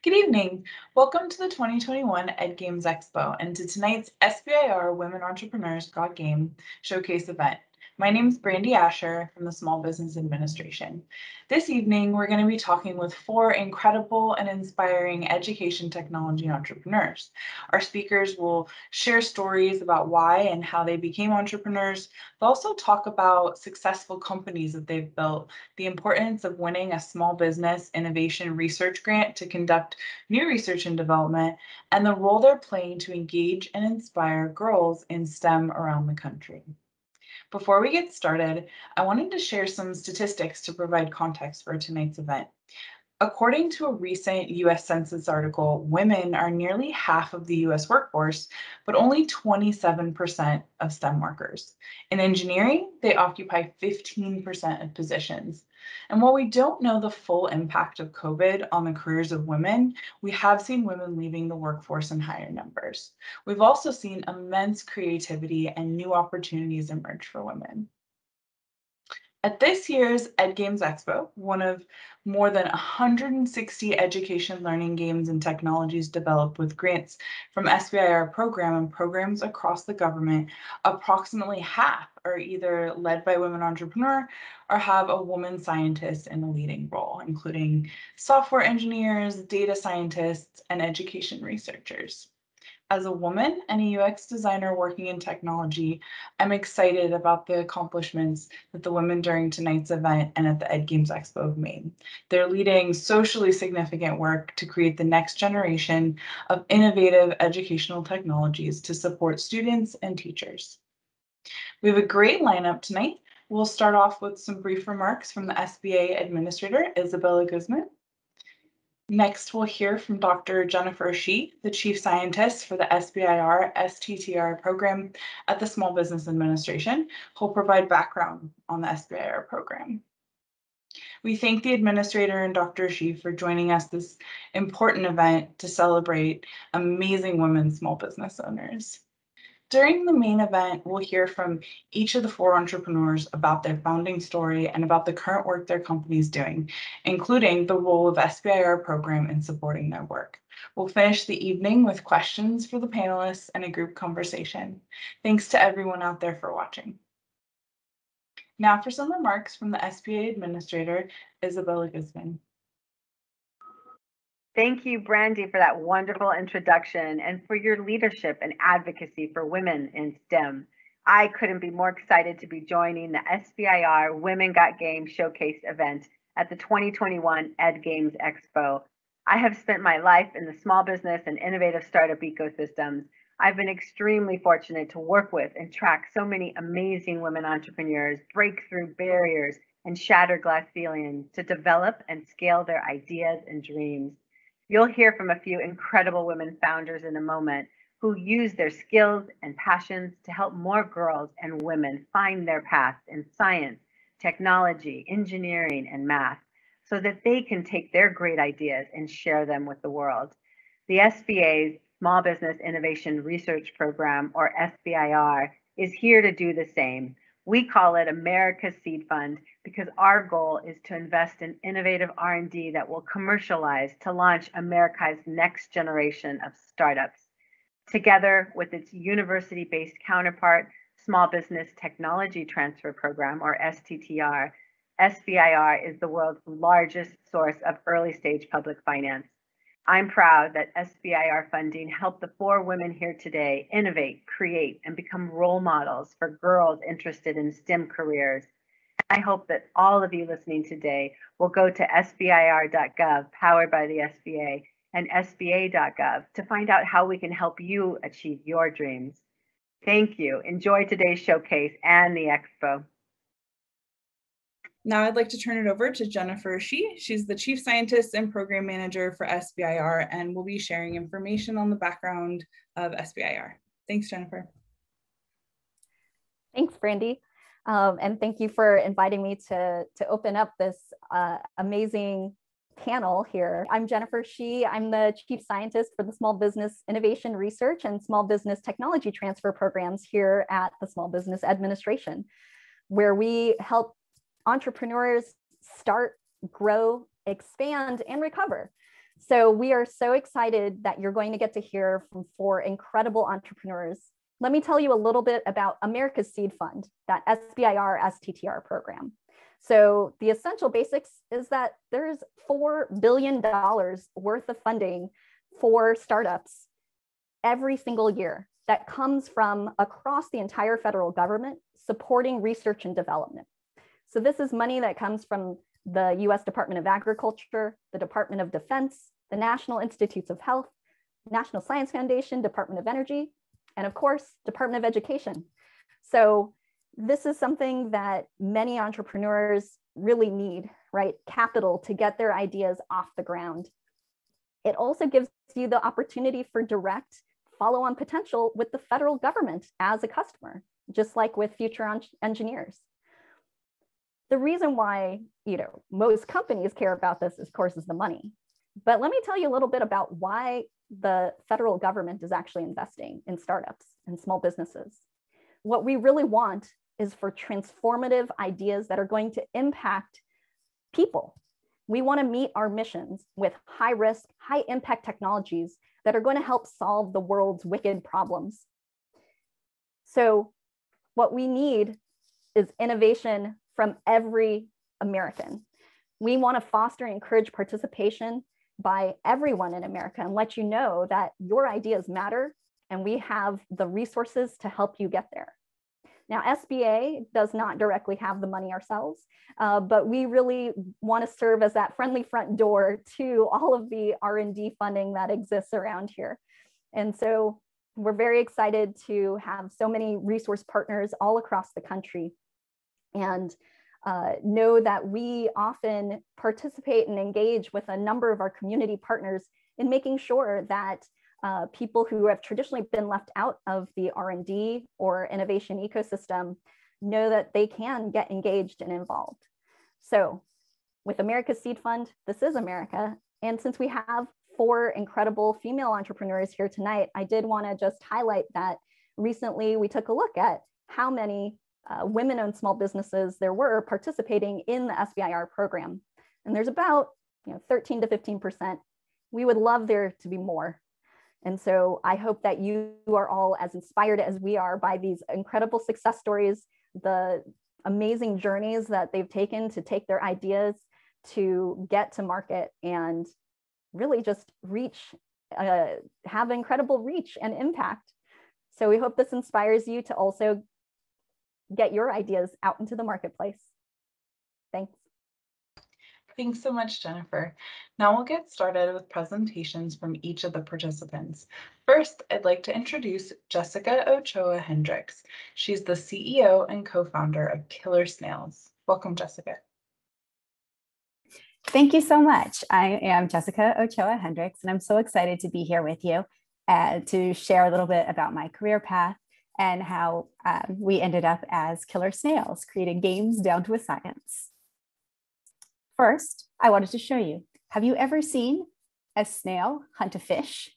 Good evening. Welcome to the 2021 ED Games Expo and to tonight's SBIR Women Entrepreneurs Got Game Showcase event. My name is Brandy Asher from the Small Business Administration. This evening, we're going to be talking with 4 incredible and inspiring education technology entrepreneurs. Our speakers will share stories about why and how they became entrepreneurs. They'll also talk about successful companies that they've built, the importance of winning a small business innovation research grant to conduct new research and development, and the role they're playing to engage and inspire girls in STEM around the country. Before we get started, I wanted to share some statistics to provide context for tonight's event. According to a recent US Census article, women are nearly half of the US workforce, but only 27% of STEM workers. In engineering, they occupy 15% of positions. And while we don't know the full impact of COVID on the careers of women, we have seen women leaving the workforce in higher numbers. We've also seen immense creativity and new opportunities emerge for women. At this year's ED Games Expo, one of more than 160 education learning games and technologies developed with grants from SBIR program and programs across the government, approximately half are either led by women entrepreneurs or have a woman scientist in a leading role, including software engineers, data scientists, and education researchers. As a woman and a UX designer working in technology, I'm excited about the accomplishments that the women during tonight's event and at the ED Games Expo have made. They're leading socially significant work to create the next generation of innovative educational technologies to support students and teachers. We have a great lineup tonight. We'll start off with some brief remarks from the SBA Administrator, Isabella Guzman. Next, we'll hear from Dr. Jennifer Shi, the Chief Scientist for the SBIR STTR program at the Small Business Administration, who'll provide background on the SBIR program. We thank the Administrator and Dr. Shi for joining us this important event to celebrate amazing women small business owners. During the main event, we'll hear from each of the 4 entrepreneurs about their founding story and about the current work their company is doing, including the role of SBIR program in supporting their work. We'll finish the evening with questions for the panelists and a group conversation. Thanks to everyone out there for watching. Now for some remarks from the SBA Administrator, Isabella Guzman. Thank you, Brandy, for that wonderful introduction and for your leadership and advocacy for women in STEM. I couldn't be more excited to be joining the SBIR Women Got Game Showcase event at the 2021 ED Games Expo. I have spent my life in the small business and innovative startup ecosystems. I've been extremely fortunate to work with and track so many amazing women entrepreneurs, break through barriers, and shatter glass ceilings to develop and scale their ideas and dreams. You'll hear from a few incredible women founders in a moment who use their skills and passions to help more girls and women find their paths in science, technology, engineering, and math so that they can take their great ideas and share them with the world. The SBA's Small Business Innovation Research Program, or SBIR, is here to do the same. We call it America's Seed Fund because our goal is to invest in innovative R&D that will commercialize to launch America's next generation of startups. Together with its university-based counterpart, Small Business Technology Transfer Program, or STTR, SBIR is the world's largest source of early-stage public finance. I'm proud that SBIR funding helped the 4 women here today innovate, create, and become role models for girls interested in STEM careers. I hope that all of you listening today will go to sbir.gov, powered by the SBA, and sba.gov to find out how we can help you achieve your dreams. Thank you. Enjoy today's showcase and the expo. Now I'd like to turn it over to Jennifer Shi. She's the Chief Scientist and Program Manager for SBIR and will be sharing information on the background of SBIR. Thanks, Jennifer. Thanks, Brandy. And thank you for inviting me to open up this amazing panel here. I'm Jennifer Shi. I'm the Chief Scientist for the Small Business Innovation Research and Small Business Technology Transfer programs here at the Small Business Administration, where we help entrepreneurs start, grow, expand, and recover. So we are so excited that you're going to get to hear from 4 incredible entrepreneurs. Let me tell you a little bit about America's Seed Fund, that SBIR STTR program. So the essential basics is that there's $4 billion worth of funding for startups every single year that comes from across the entire federal government supporting research and development. So this is money that comes from the US Department of Agriculture, the Department of Defense, the National Institutes of Health, National Science Foundation, Department of Energy, and of course, Department of Education. So this is something that many entrepreneurs really need, right? Capital to get their ideas off the ground. It also gives you the opportunity for direct follow-on potential with the federal government as a customer, just like with future engineers. The reason why, most companies care about this, of course, is the money. But let me tell you a little bit about why the federal government is actually investing in startups and small businesses. What we really want is for transformative ideas that are going to impact people. We want to meet our missions with high risk, high impact technologies that are going to help solve the world's wicked problems. So what we need is innovation from every American. We want to foster and encourage participation by everyone in America and let you know that your ideas matter and we have the resources to help you get there. Now, SBA does not directly have the money ourselves, but we really want to serve as that friendly front door to all of the R&D funding that exists around here. And so we're very excited to have so many resource partners all across the country, and know that we often participate and engage with a number of our community partners in making sure that people who have traditionally been left out of the R&D or innovation ecosystem know that they can get engaged and involved. So with America's Seed Fund, this is America. And since we have 4 incredible female entrepreneurs here tonight, I did want to just highlight that recently we took a look at how many women-owned small businesses there were participating in the SBIR program. And there's about 13 to 15%. We would love there to be more. And so I hope that you are all as inspired as we are by these incredible success stories, the amazing journeys that they've taken to take their ideas to get to market and really just reach, have incredible reach and impact. So we hope this inspires you to also get your ideas out into the marketplace. Thanks. Thanks so much, Jennifer. Now we'll get started with presentations from each of the participants. First, I'd like to introduce Jessica Ochoa Hendrix. She's the CEO and co-founder of Killer Snails. Welcome, Jessica. Thank you so much. I am Jessica Ochoa Hendrix, and I'm so excited to be here with you to share a little bit about my career path and how we ended up as Killer Snails, creating games down to a science. First, I wanted to show you, have you ever seen a snail hunt a fish?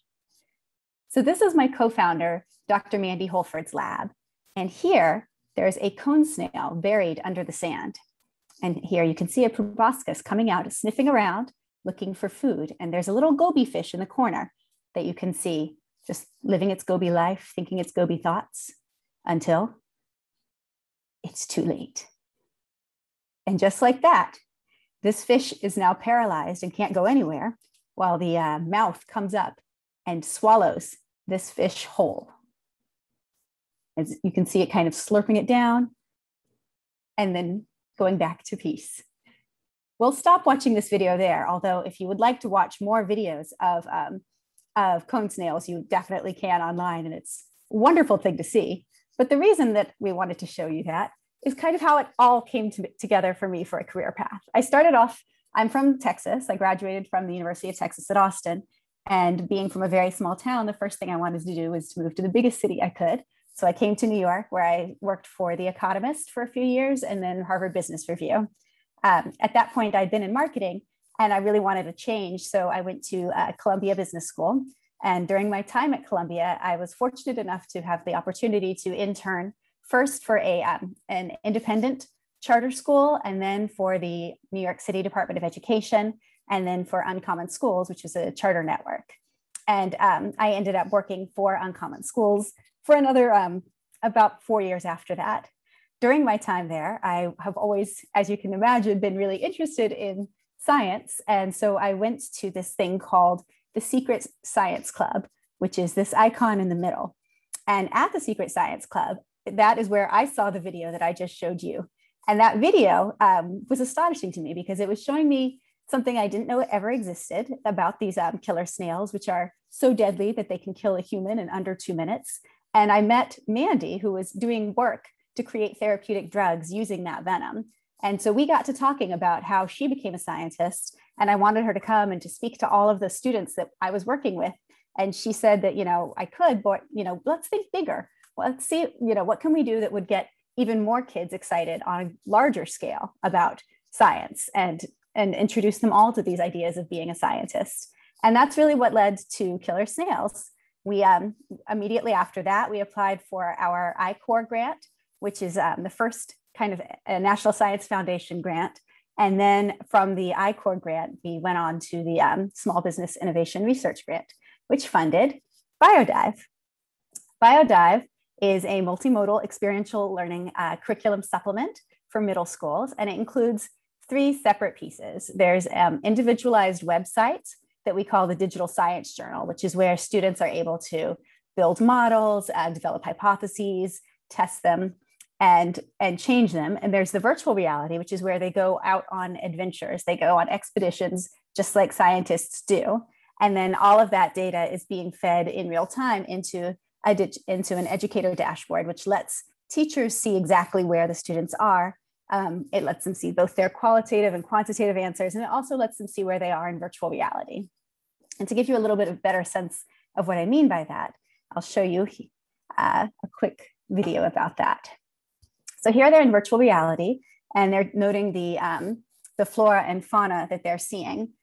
So this is my co-founder, Dr. Mandy Holford's lab. And here, there's a cone snail buried under the sand. And here you can see a proboscis coming out, sniffing around, looking for food. And there's a little goby fish in the corner that you can see, just living its goby life, thinking its goby thoughts, until it's too late. And just like that, this fish is now paralyzed and can't go anywhere, while the mouth comes up and swallows this fish whole. As you can see it kind of slurping it down and then going back to peace. We'll stop watching this video there, although if you would like to watch more videos of cone snails, you definitely can online, and it's a wonderful thing to see. But the reason that we wanted to show you that is kind of how it all came together for me for a career path. I started off, I'm from Texas. I graduated from the University of Texas at Austin. And being from a very small town, the first thing I wanted to do was to move to the biggest city I could. So I came to New York, where I worked for The Economist for a few years and then Harvard Business Review. At that point, I'd been in marketing and I really wanted a change. So I went to Columbia Business School. And during my time at Columbia, I was fortunate enough to have the opportunity to intern first for an independent charter school, and then for the New York City Department of Education. and then for Uncommon Schools, which is a charter network. And I ended up working for Uncommon Schools for another about 4 years after that. During my time there, I have always, as you can imagine, been really interested in science. And so I went to this thing called the Secret Science Club, which is this icon in the middle. And at the Secret Science Club, that is where I saw the video that I just showed you. And that video was astonishing to me because it was showing me something I didn't know ever existed about these killer snails, which are so deadly that they can kill a human in under 2 minutes. And I met Mandy, who was doing work to create therapeutic drugs using that venom. And so we got to talking about how she became a scientist, and I wanted her to come and to speak to all of the students that I was working with. And she said that, I could, but, let's think bigger. Let's see, what can we do that would get even more kids excited on a larger scale about science and introduce them all to these ideas of being a scientist. And that's really what led to Killer Snails. We immediately after that, we applied for our I-Corps grant, which is the first kind of a National Science Foundation grant. And then from the I-Corps grant, we went on to the Small Business Innovation Research Grant, which funded BioDive. BioDive is a multimodal experiential learning curriculum supplement for middle schools, and it includes 3 separate pieces. There's individualized websites that we call the Digital Science Journal, which is where students are able to build models, develop hypotheses, test them, and change them. And there's the virtual reality, which is where they go out on adventures. They go on expeditions, just like scientists do. And then all of that data is being fed in real time into an educator dashboard, which lets teachers see exactly where the students are. It lets them see both their qualitative and quantitative answers, and it also lets them see where they are in virtual reality. And to give you a little bit of better sense of what I mean by that, I'll show you a quick video about that. So here they're in virtual reality, and they're noting the flora and fauna that they're seeing.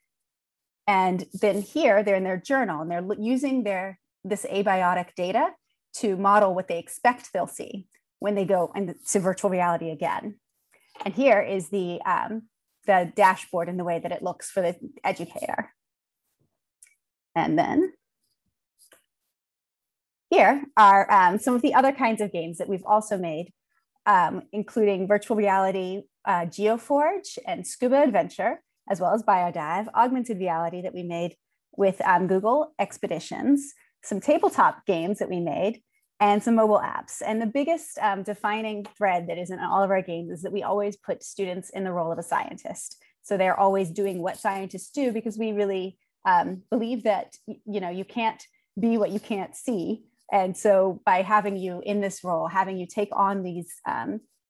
And then here they're in their journal, and they're using this abiotic data to model what they expect they'll see when they go into virtual reality again. And here is the dashboard and the way that it looks for the educator. And then here are some of the other kinds of games that we've also made, including virtual reality, GeoForge and Scuba Adventure, as well as BioDive, augmented reality that we made with Google Expeditions, some tabletop games that we made, and some mobile apps. And the biggest defining thread that is in all of our games is that we always put students in the role of a scientist. So they're always doing what scientists do, because we really believe that you can't be what you can't see. And so by having you in this role, having you take on these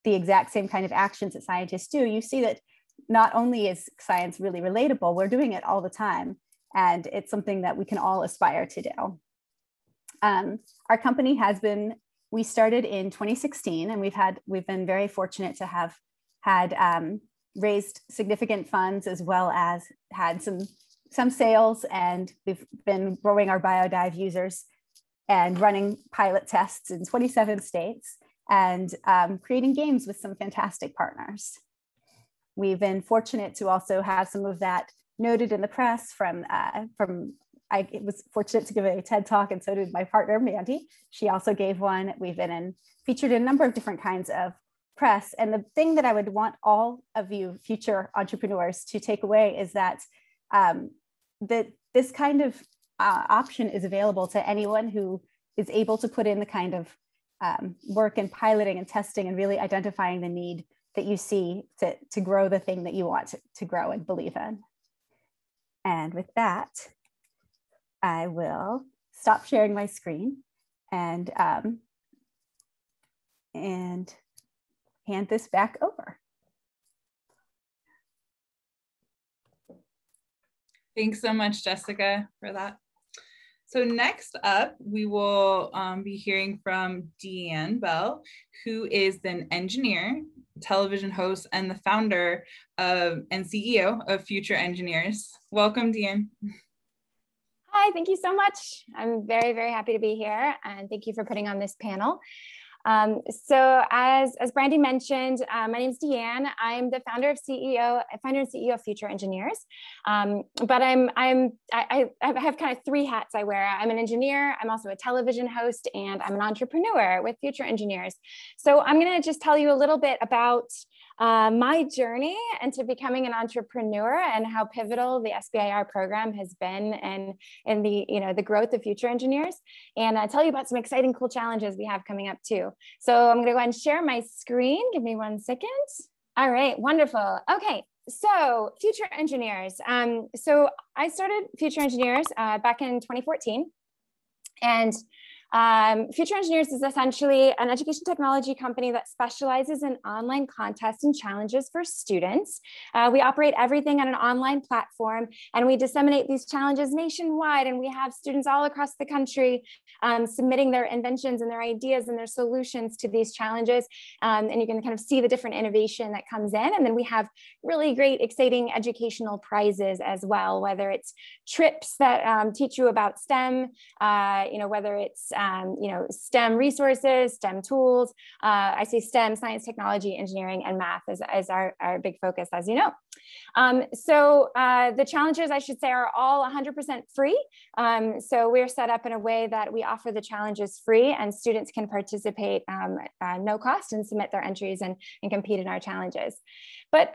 the exact same kind of actions that scientists do, you see that not only is science really relatable, we're doing it all the time. And it's something that we can all aspire to do. Our company we started in 2016, and we've been very fortunate to have had raised significant funds, as well as had some sales, and we've been growing our BioDive users and running pilot tests in 27 states, and creating games with some fantastic partners. We've been fortunate to also have some of that noted in the press I was fortunate to give a TED Talk, and so did my partner, Mandy. She also gave one. We've been featured in a number of different kinds of press. And the thing that I would want all of you future entrepreneurs to take away is that this kind of option is available to anyone who is able to put in the kind of work and piloting and testing and really identifying the need that you see to grow the thing that you want to grow and believe in. And with that, I will stop sharing my screen and hand this back over. Thanks so much, Jessica, for that. So next up, we will be hearing from Deanne Bell, who is an engineer, television host, and the founder and CEO of Future Engineers. Welcome, Deanne. Hi, thank you so much. I'm very, very happy to be here, and thank you for putting on this panel. So as Brandy mentioned, my name is Deanne. I'm the founder and CEO of Future Engineers. But I have kind of three hats I wear. I'm an engineer, I'm also a television host, and I'm an entrepreneur with Future Engineers. So I'm going to just tell you a little bit about my journey into becoming an entrepreneur and how pivotal the SBIR program has been in the growth of Future Engineers, and tell you about some exciting, cool challenges we have coming up too. So I'm going to go ahead and share my screen. Give me 1 second. All right, wonderful. Okay. So Future Engineers. So I started Future Engineers back in 2014, and Future Engineers is essentially an education technology company that specializes in online contests and challenges for students. We operate everything on an online platform, and we disseminate these challenges nationwide, and we have students all across the country submitting their inventions and their ideas and their solutions to these challenges. And you can kind of see the different innovation that comes in. And then we have really great, exciting educational prizes as well, whether it's trips that teach you about STEM, whether it's STEM resources, STEM tools. I say STEM, science, technology, engineering, and math is our big focus, as you know. So the challenges, I should say, are all 100% free. So we're set up in a way that we offer the challenges free, and students can participate no cost and submit their entries and compete in our challenges. But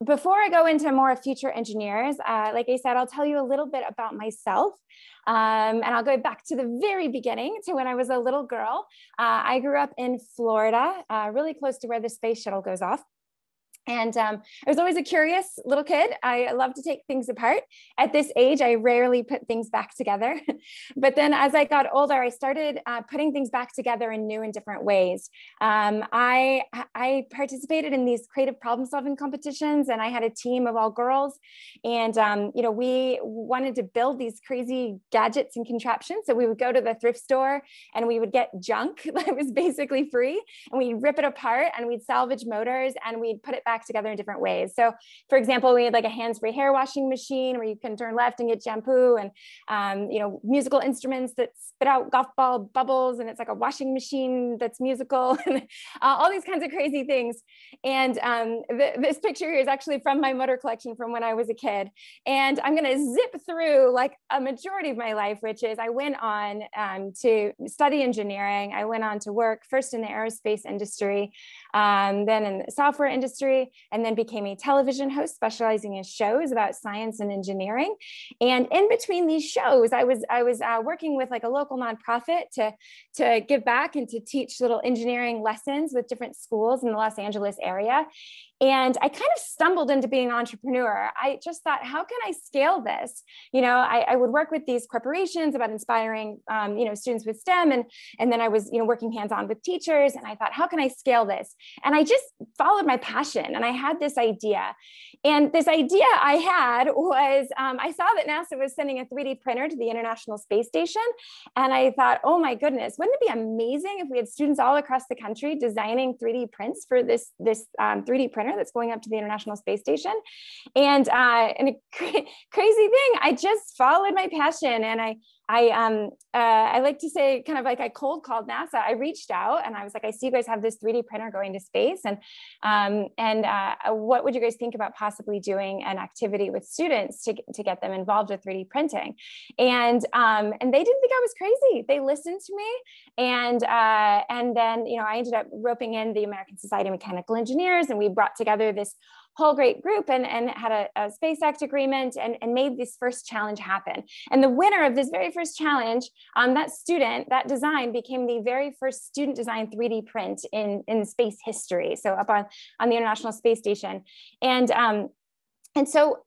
before I go into more of Future Engineers, like I said, I'll tell you a little bit about myself. And I'll go back to the very beginning, to when I was a little girl. I grew up in Florida, really close to where the space shuttle goes off. And I was always a curious little kid. I love to take things apart. At this age, I rarely put things back together. But then as I got older, I started putting things back together in new and different ways. I participated in these creative problem solving competitions, and I had a team of all girls. And, we wanted to build these crazy gadgets and contraptions. So we would go to the thrift store and we would get junk that was basically free, and we'd rip it apart and we'd salvage motors and we'd put it back together in different ways. So for example, we had like a hands-free hair washing machine where you can turn left and get shampoo, and musical instruments that spit out golf ball bubbles, and it's like a washing machine that's musical, and all these kinds of crazy things. And this picture here is actually from my motor collection from when I was a kid. And I'm going to zip through like a majority of my life, which is I went on to study engineering. I went on to work first in the aerospace industry, then in the software industry, and then became a television host specializing in shows about science and engineering. And in between these shows, I was working with like a local nonprofit to give back and to teach little engineering lessons with different schools in the Los Angeles area. And I kind of stumbled into being an entrepreneur. I just thought, how can I scale this? I would work with these corporations about inspiring, students with STEM. And then I was, working hands-on with teachers. And I thought, how can I scale this? And I just followed my passion. And I had this idea. And this idea I had was, I saw that NASA was sending a 3D printer to the International Space Station. And I thought, oh my goodness, wouldn't it be amazing if we had students all across the country designing 3D prints for this 3D printer that's going up to the International Space Station. And a crazy thing, I just followed my passion, and I like to say kind of like I cold called NASA. I reached out and I was like, I see you guys have this 3D printer going to space, and what would you guys think about possibly doing an activity with students to get them involved with 3D printing? And they didn't think I was crazy. They listened to me, and then I ended up roping in the American Society of Mechanical Engineers, and we brought together this whole great group and had a Space Act agreement and made this first challenge happen. And the winner of this very first challenge, that design became the very first student designed 3D print in space history. So up on the International Space Station. And so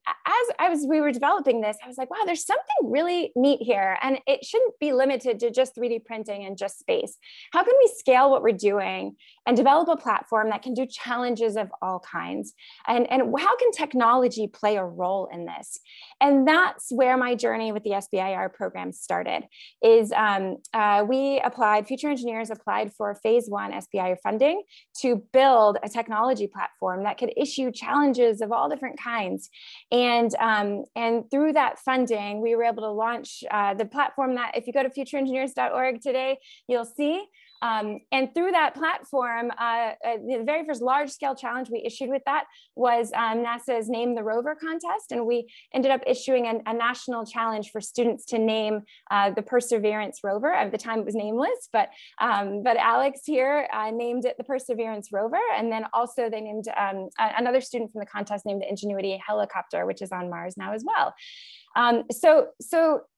as we were developing this, I was like, wow, there's something really neat here. And it shouldn't be limited to just 3D printing and just space. How can we scale what we're doing and develop a platform that can do challenges of all kinds? And how can technology play a role in this? And that's where my journey with the SBIR program started, is Future Engineers applied for phase 1 SBIR funding to build a technology platform that could issue challenges of all different kinds. And through that funding, we were able to launch the platform that, if you go to futureengineers.org today, you'll see And through that platform, the very first large scale challenge we issued with that was NASA's Name the Rover contest. And we ended up issuing a national challenge for students to name the Perseverance rover. At the time it was nameless, but Alex here named it the Perseverance rover. And then also they named another student from the contest named the Ingenuity helicopter, which is on Mars now as well. So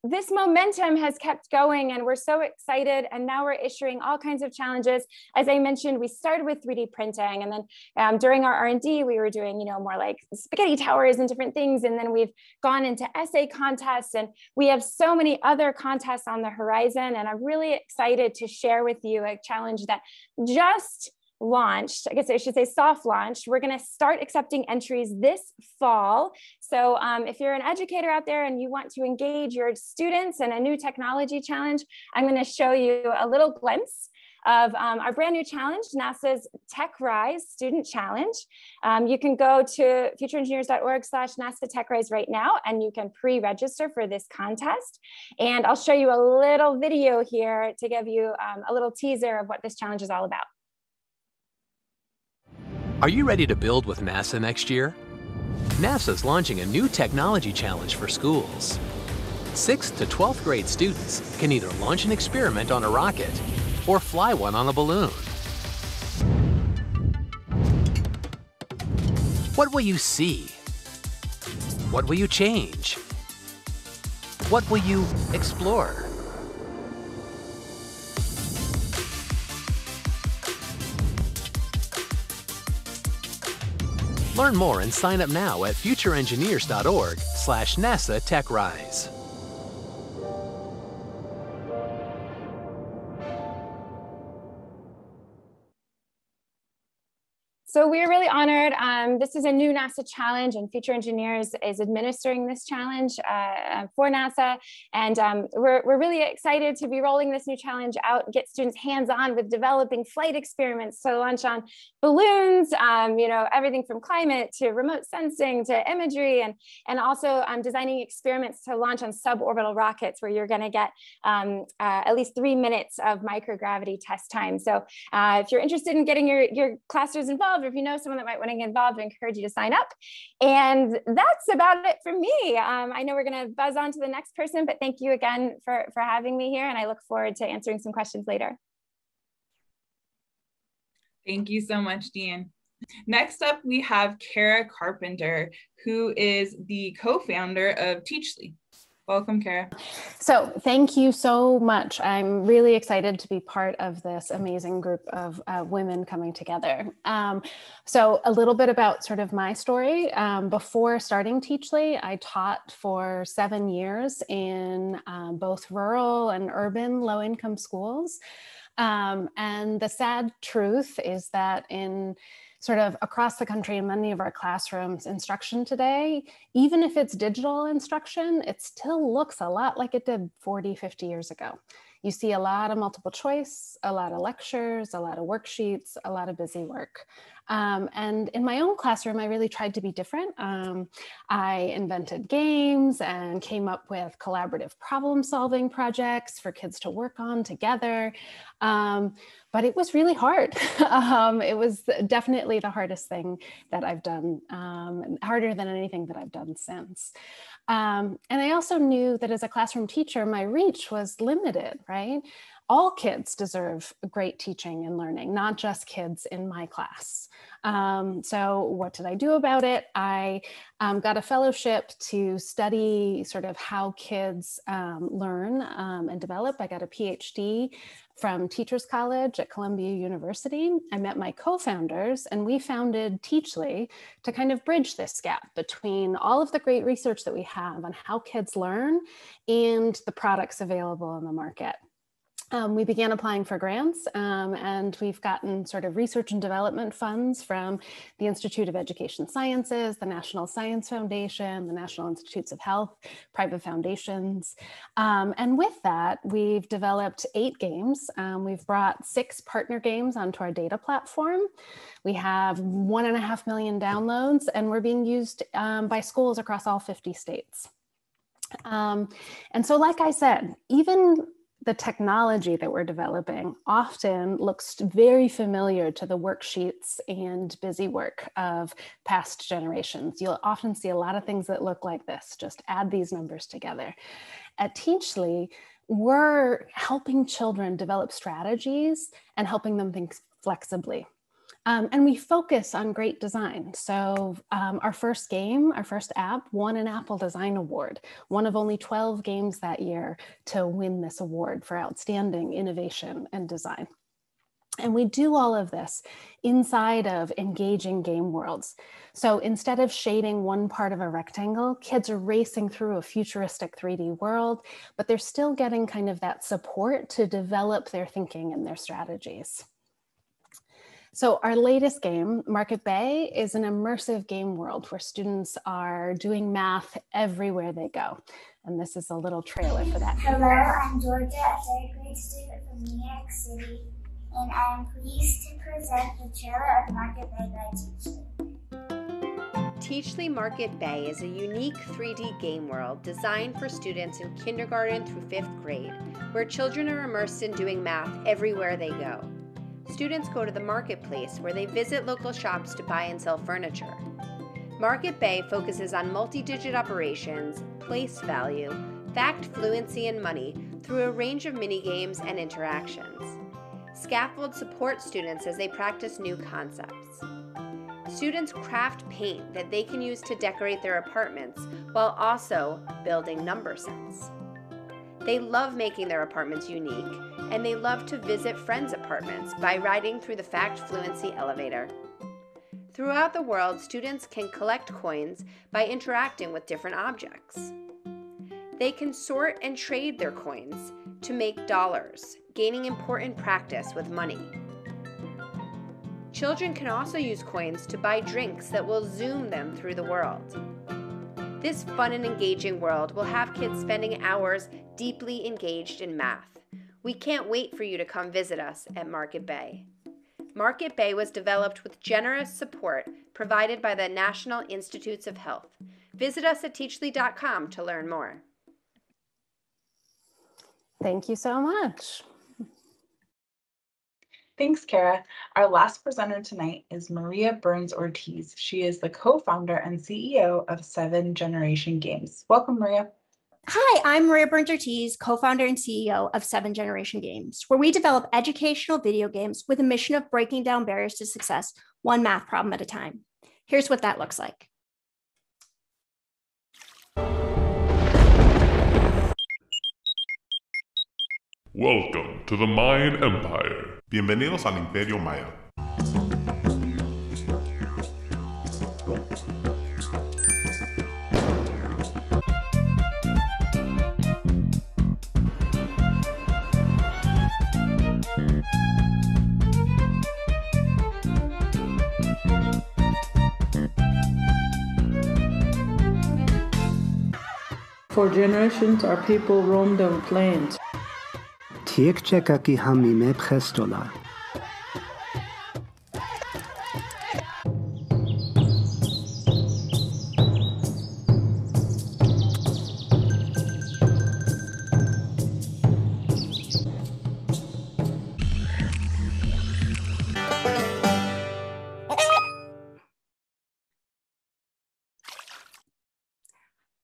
this momentum has kept going and we're so excited, and now we're issuing all kinds of challenges. As I mentioned, we started with 3D printing, and then during our R&D, we were doing, more like spaghetti towers and different things. And then we've gone into essay contests, and we have so many other contests on the horizon. And I'm really excited to share with you a challenge that just launched, I guess I should say soft launched. We're going to start accepting entries this fall. So if you're an educator out there and you want to engage your students in a new technology challenge, I'm going to show you a little glimpse of our brand new challenge, NASA's TechRise Student Challenge. You can go to futureengineers.org/NASA TechRise right now, and you can pre-register for this contest. And I'll show you a little video here to give you a little teaser of what this challenge is all about. Are you ready to build with NASA next year? NASA's launching a new technology challenge for schools. 6th to 12th grade students can either launch an experiment on a rocket or fly one on a balloon. What will you see? What will you change? What will you explore? Learn more and sign up now at futureengineers.org/NASA TechRise. So we're really honored. This is a new NASA challenge, and Future Engineers is administering this challenge for NASA. And we're really excited to be rolling this new challenge out, get students hands-on with developing flight experiments to launch on balloons, everything from climate to remote sensing to imagery, and also designing experiments to launch on suborbital rockets, where you're going to get at least 3 minutes of microgravity test time. So if you're interested in getting your classrooms involved, or if you know someone that might want to get involved, I encourage you to sign up. And that's about it for me. I know we're going to buzz on to the next person, but thank you again for having me here, and I look forward to answering some questions later. Thank you so much, Deanne. Next up, we have Kara Carpenter, who is the co-founder of Teachly. Welcome, Kara. So thank you so much. I'm really excited to be part of this amazing group of women coming together. So a little bit about sort of my story. Before starting Teachly, I taught for 7 years in both rural and urban low-income schools. And the sad truth is that in sort of across the country in many of our classrooms, instruction today, even if it's digital instruction, it still looks a lot like it did 40, 50 years ago. You see a lot of multiple choice, a lot of lectures, a lot of worksheets, a lot of busy work. And in my own classroom, I really tried to be different. I invented games and came up with collaborative problem solving projects for kids to work on together. But it was really hard. It was definitely the hardest thing that I've done, harder than anything that I've done since. And I also knew that as a classroom teacher, my reach was limited, right? All kids deserve great teaching and learning, not just kids in my class. So what did I do about it? I got a fellowship to study sort of how kids learn and develop. I got a PhD from Teachers College at Columbia University. I met my co-founders, and we founded Teachly to kind of bridge this gap between all of the great research that we have on how kids learn and the products available on the market. We began applying for grants, and we've gotten sort of research and development funds from the Institute of Education Sciences, the National Science Foundation, the National Institutes of Health, private foundations. And with that, we've developed 8 games. We've brought 6 partner games onto our data platform. We have 1.5 million downloads, and we're being used by schools across all 50 states. And so, like I said, even the technology that we're developing often looks very familiar to the worksheets and busy work of past generations. You'll often see a lot of things that look like this, just add these numbers together. At Teachly, we're helping children develop strategies and helping them think flexibly. And we focus on great design. So our first game, our first app won an Apple Design Award, one of only 12 games that year to win this award for outstanding innovation and design. And we do all of this inside of engaging game worlds. So instead of shading one part of a rectangle, kids are racing through a futuristic 3D world, but they're still getting kind of that support to develop their thinking and their strategies. So our latest game, Market Bay, is an immersive game world where students are doing math everywhere they go. And this is a little trailer for that. Hello, I'm Georgia, a third grade student from New York City, and I am pleased to present the trailer of Market Bay by Teachly. Teachly Market Bay is a unique 3D game world designed for students in kindergarten through 5th grade, where children are immersed in doing math everywhere they go. Students go to the marketplace where they visit local shops to buy and sell furniture. Market Bay focuses on multi-digit operations, place value, fact fluency, and money through a range of mini-games and interactions. Scaffold supports students as they practice new concepts. Students craft paint that they can use to decorate their apartments while also building number sets. They love making their apartments unique, and they love to visit friends' apartments by riding through the Fact Fluency elevator. Throughout the world, students can collect coins by interacting with different objects. They can sort and trade their coins to make dollars, gaining important practice with money. Children can also use coins to buy drinks that will zoom them through the world. This fun and engaging world will have kids spending hours deeply engaged in math. We can't wait for you to come visit us at Market Bay. Market Bay was developed with generous support provided by the National Institutes of Health. Visit us at teachly.com to learn more. Thank you so much. Thanks, Kara. Our last presenter tonight is Maria Burns Ortiz. She is the co-founder and CEO of 7 Generation Games. Welcome, Maria. Hi, I'm Maria Burns Ortiz, co-founder and CEO of 7 Generation Games, where we develop educational video games with a mission of breaking down barriers to success, one math problem at a time. Here's what that looks like. Welcome to the Mayan Empire. Bienvenidos al Imperio Maya. For generations, our people roamed the plains. Tiek chekaki hamime pchestola.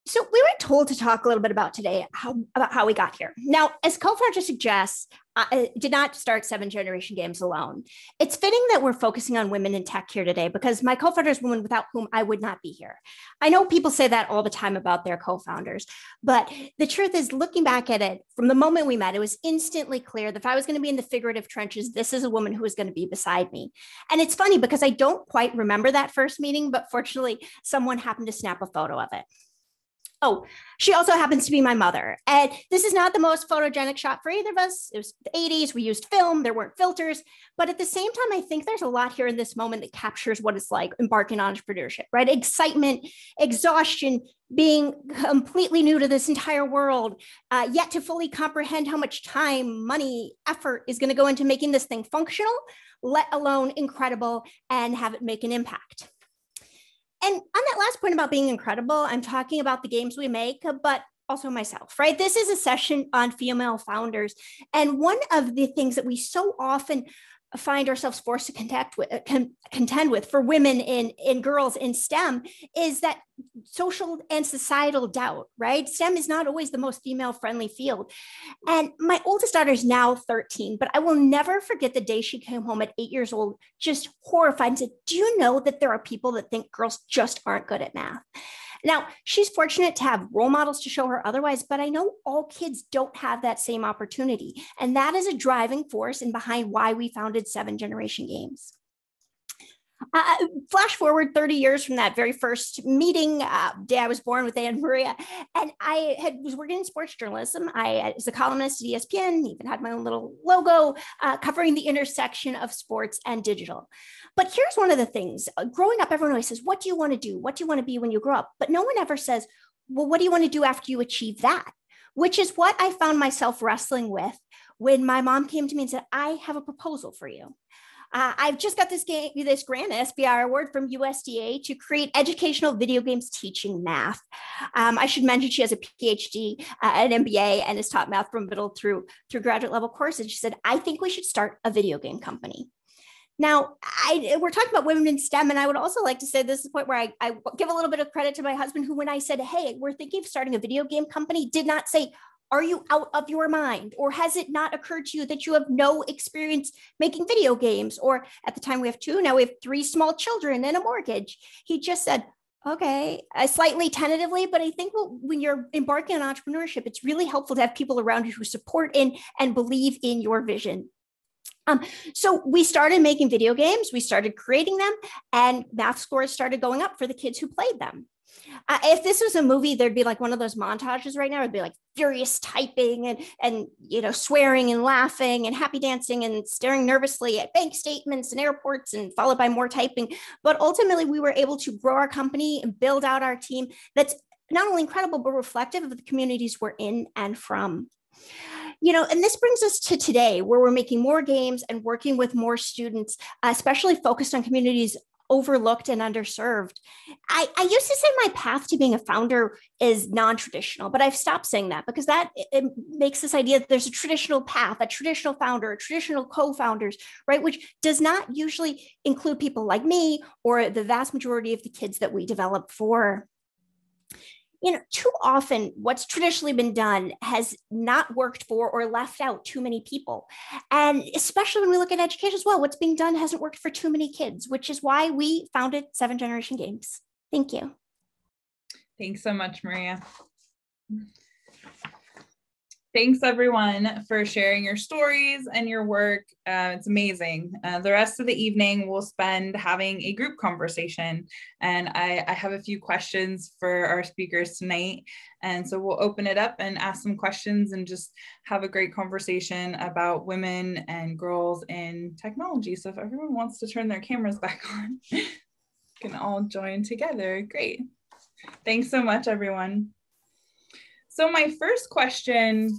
So we were told to talk a little bit about today, about how we got here. Now, as co-founder suggests, I did not start 7 Generation Games alone. It's fitting that we're focusing on women in tech here today because my co-founder is a woman without whom I would not be here. I know people say that all the time about their co-founders, but the truth is, looking back at it, from the moment we met, it was instantly clear that if I was going to be in the figurative trenches, this is a woman who was going to be beside me. And it's funny because I don't quite remember that first meeting, but fortunately, someone happened to snap a photo of it. Oh, she also happens to be my mother. And this is not the most photogenic shot for either of us. It was the 80s, we used film, there weren't filters. But at the same time, I think there's a lot here in this moment that captures what it's like embarking on entrepreneurship, right? Excitement, exhaustion, being completely new to this entire world, yet to fully comprehend how much time, money, effort is going to go into making this thing functional, let alone incredible, and have it make an impact. And on that last point about being incredible, I'm talking about the games we make, but also myself, right? This is a session on female founders. And one of the things that we so often find ourselves forced to contend with for women and girls in STEM is that social and societal doubt, right? STEM is not always the most female-friendly field. And my oldest daughter is now 13, but I will never forget the day she came home at 8 years old, just horrified, and said, do you know that there are people that think girls just aren't good at math? Now, she's fortunate to have role models to show her otherwise, but I know all kids don't have that same opportunity. And that is a driving force and behind why we founded 7 Generation Games. Flash forward 30 years from that very first meeting, day I was born with Anne Maria, and I was working in sports journalism. I was a columnist at ESPN, even had my own little logo covering the intersection of sports and digital. But here's one of the things. Growing up, everyone always says, what do you want to do? What do you want to be when you grow up? But no one ever says, well, what do you want to do after you achieve that? Which is what I found myself wrestling with when my mom came to me and said, I have a proposal for you. I've just got this grant, SBIR award from USDA to create educational video games teaching math. I should mention she has a PhD, an MBA, and has taught math from middle through graduate level courses. She said, I think we should start a video game company. Now, we're talking about women in STEM, and I would also like to say this is the point where I give a little bit of credit to my husband, who, when I said, hey, we're thinking of starting a video game company, did not say, are you out of your mind? Or has it not occurred to you that you have no experience making video games? Or at the time we have 2, now we have 3 small children and a mortgage. He just said, okay, slightly tentatively, but I think when you're embarking on entrepreneurship, it's really helpful to have people around you who support and believe in your vision. So we started making video games, we started creating them, and math scores started going up for the kids who played them. If this was a movie, there'd be like one of those montages right now. It'd be like furious typing and swearing and laughing and happy dancing and staring nervously at bank statements and airports, and followed by more typing. But ultimately, we were able to grow our company and build out our team that's not only incredible, but reflective of the communities we're in and from. And this brings us to today, where we're making more games and working with more students, especially focused on communities overlooked and underserved. I used to say my path to being a founder is non-traditional, but I've stopped saying that because it makes this idea that there's a traditional path, a traditional founder, a traditional co-founders, right? Which does not usually include people like me or the vast majority of the kids that we develop for. Too often what's traditionally been done has not worked for or left out too many people. And especially when we look at education as well, what's being done hasn't worked for too many kids, which is why we founded 7 Generation Games. Thank you. Thanks so much, Maria. Thanks everyone for sharing your stories and your work. It's amazing. The rest of the evening we'll spend having a group conversation, and I have a few questions for our speakers tonight. And so we'll open it up and ask some questions and just have a great conversation about women and girls in technology. So if everyone wants to turn their cameras back on, can all join together. Great. Thanks so much, everyone. So my first question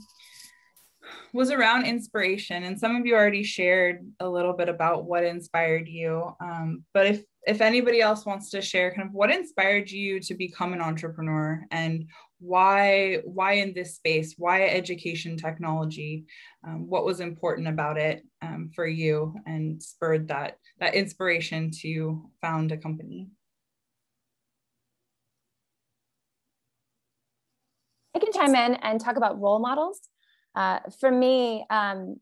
was around inspiration, and some of you already shared a little bit about what inspired you. But if anybody else wants to share kind of what inspired you to become an entrepreneur, and why in this space, why education technology, what was important about it for you and spurred that inspiration to found a company. I can chime in and talk about role models. For me, I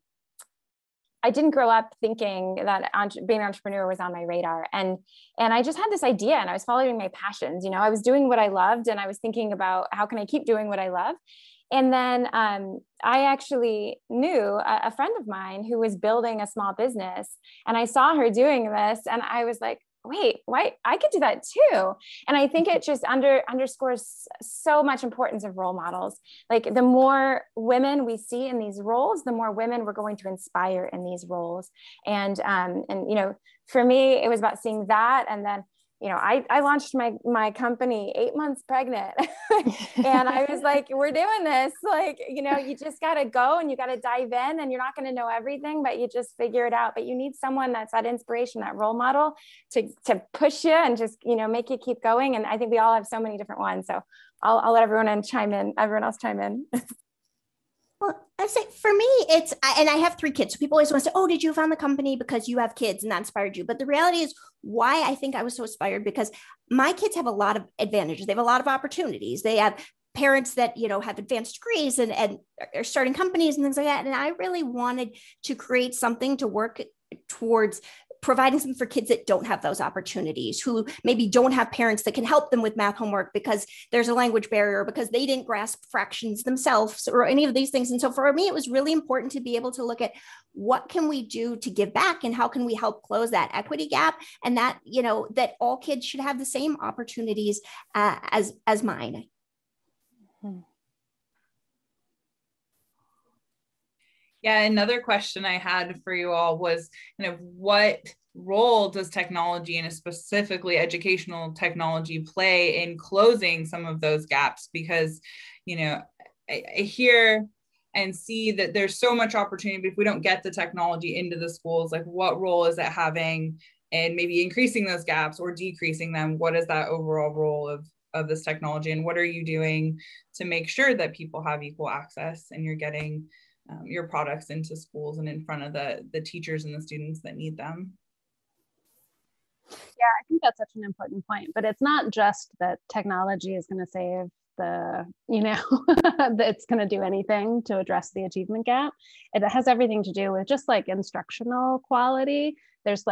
didn't grow up thinking that being an entrepreneur was on my radar. And I just had this idea, and I was following my passions. I was doing what I loved, and I was thinking about how can I keep doing what I love. And then I actually knew a friend of mine who was building a small business, and I saw her doing this, and I was like, wait, why I could do that too. And I think it just underscores so much importance of role models. Like the more women we see in these roles, the more women we're going to inspire in these roles. And for me, it was about seeing that. And then I launched my company 8 months pregnant and I was like, we're doing this. Like, you just got to go and you got to dive in, and you're not going to know everything, but you just figure it out. But you need someone that's that inspiration, that role model to push you and just, make you keep going. And I think we all have so many different ones. So I'll let everyone else chime in. Well, I say for me, and I have 3 kids. So people always want to say, oh, did you found the company because you have kids and that inspired you? But the reality is why I think I was so inspired, because my kids have a lot of advantages. They have a lot of opportunities. They have parents that, have advanced degrees and are starting companies and things like that. And I really wanted to create something to work towards providing something for kids that don't have those opportunities, who maybe don't have parents that can help them with math homework because there's a language barrier, because they didn't grasp fractions themselves or any of these things. And so for me, it was really important to be able to look at what can we do to give back and how can we help close that equity gap, and that, that all kids should have the same opportunities as mine. Yeah, another question I had for you all was what role does technology, and specifically educational technology, play in closing some of those gaps? Because, I hear and see that there's so much opportunity, but if we don't get the technology into the schools, like what role is it having in maybe increasing those gaps or decreasing them? What is that overall role of this technology, and what are you doing to make sure that people have equal access and you're getting your products into schools and in front of the teachers and the students that need them? Yeah, I think that's such an important point, but it's not just that technology is going to save that it's going to do anything to address the achievement gap. It has everything to do with just like instructional quality. There's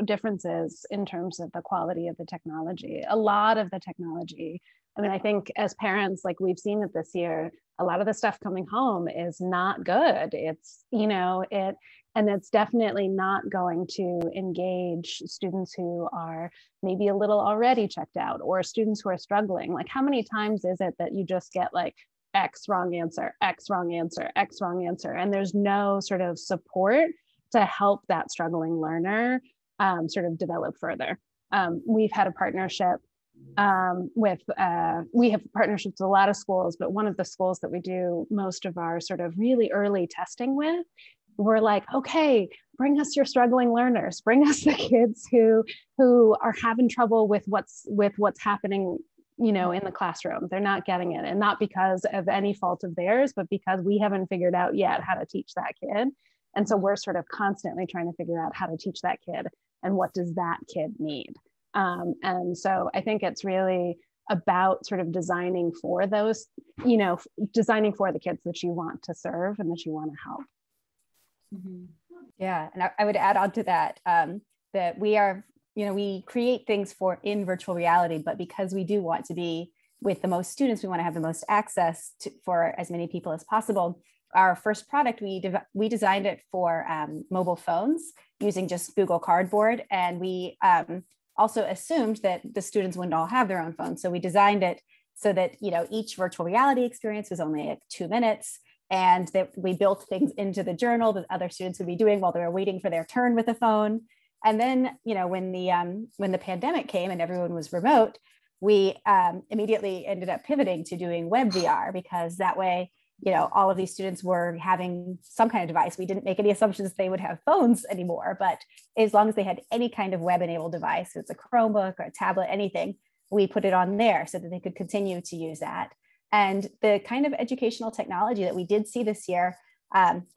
differences in terms of the quality of the technology. A lot of the technology, I think as parents, like we've seen it this year, a lot of the stuff coming home is not good. It's, and it's definitely not going to engage students who are maybe a little already checked out, or students who are struggling. Like, how many times is it that you just get like X wrong answer, X wrong answer, X wrong answer, and there's no sort of support to help that struggling learner sort of develop further. We've had a partnership we have partnerships with a lot of schools, but one of the schools that we do most of our sort of really early testing with, we're like, okay, bring us your struggling learners, bring us the kids who are having trouble with what's happening, in the classroom. They're not getting it, and not because of any fault of theirs, but because we haven't figured out yet how to teach that kid. And so we're sort of constantly trying to figure out how to teach that kid and what does that kid need. And so I think it's really about sort of designing for those, designing for the kids that you want to serve and that you want to help. Mm-hmm. Yeah, and I would add on to that, that we are, we create things in virtual reality, but because we do want to be with the most students, we want to have the most access for as many people as possible. Our first product, we designed it for mobile phones using just Google Cardboard, and we also assumed that the students wouldn't all have their own phones. So we designed it so that, each virtual reality experience was only like 2 minutes, and that we built things into the journal that other students would be doing while they were waiting for their turn with the phone. And then, when the pandemic came and everyone was remote, we immediately ended up pivoting to doing web VR, because that way, all of these students were having some kind of device. We didn't make any assumptions they would have phones anymore, but as long as they had any kind of web-enabled device, it's a Chromebook or a tablet, anything, we put it on there so that they could continue to use that. And the kind of educational technology that we did see this year,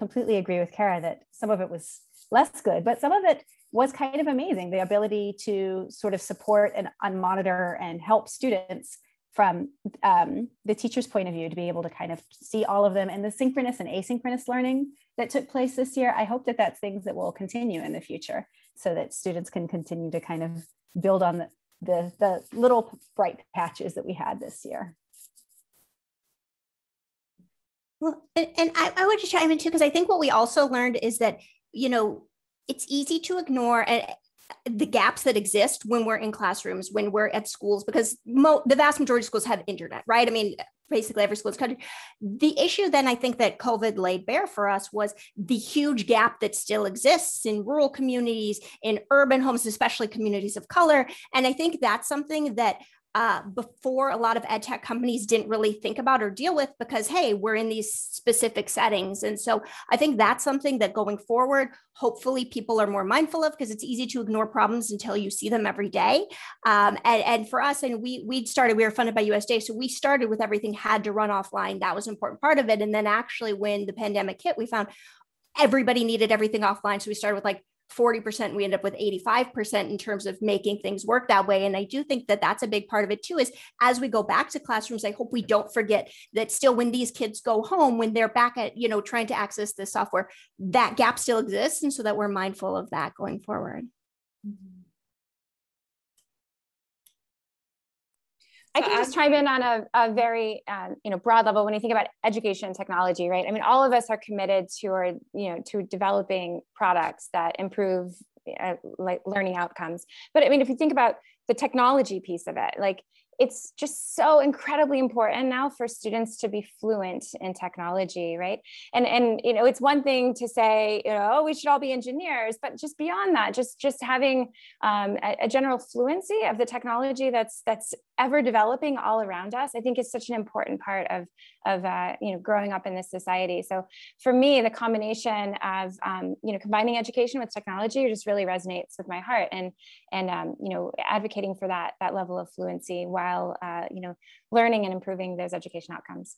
completely agree with Kara that some of it was less good, but some of it was kind of amazing. The ability to sort of support and monitor and help students from the teacher's point of view, to be able to kind of see all of them, and the synchronous and asynchronous learning that took place this year. I hope that that's things that will continue in the future, so that students can continue to kind of build on the little bright patches that we had this year. Well, and I would just chime in too, because I think what we also learned is that, it's easy to ignore. And the gaps that exist when we're in classrooms, when we're at schools, because the vast majority of schools have internet, right? I mean, basically every school in the country. The issue then I think that COVID laid bare for us was the huge gap that still exists in rural communities, in urban homes, especially communities of color. And I think that's something that before a lot of ed tech companies didn't really think about or deal with because, hey, we're in these specific settings. And so I think that's something that going forward, hopefully people are more mindful of because it's easy to ignore problems until you see them every day. And for us, and we were funded by USDA. So we started with everything had to run offline. That was an important part of it. And then actually when the pandemic hit, we found everybody needed everything offline. So we started with like 40%, we end up with 85% in terms of making things work that way. And I do think that that's a big part of it too, is as we go back to classrooms, I hope we don't forget that still when these kids go home, when they're back at, trying to access this software, that gap still exists. And so that we're mindful of that going forward. I can just chime in on a very broad level when you think about education and technology, right? I mean, all of us are committed to developing products that improve like learning outcomes. But I mean, if you think about the technology piece of it, like it's just so incredibly important now for students to be fluent in technology, right? And it's one thing to say, oh, we should all be engineers, but just beyond that, just having a general fluency of the technology that's ever developing all around us, I think is such an important part of growing up in this society. So for me, the combination of combining education with technology just really resonates with my heart, and advocating for that level of fluency while learning and improving those education outcomes.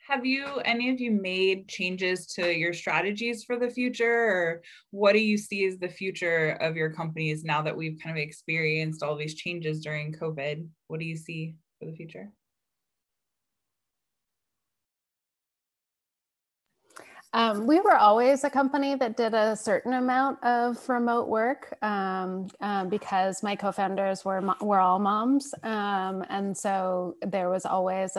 Have any of you made changes to your strategies for the future, or what do you see as the future of your companies now that we've kind of experienced all these changes during COVID? What do you see for the future? We were always a company that did a certain amount of remote work because my co-founders were all moms. And so there was always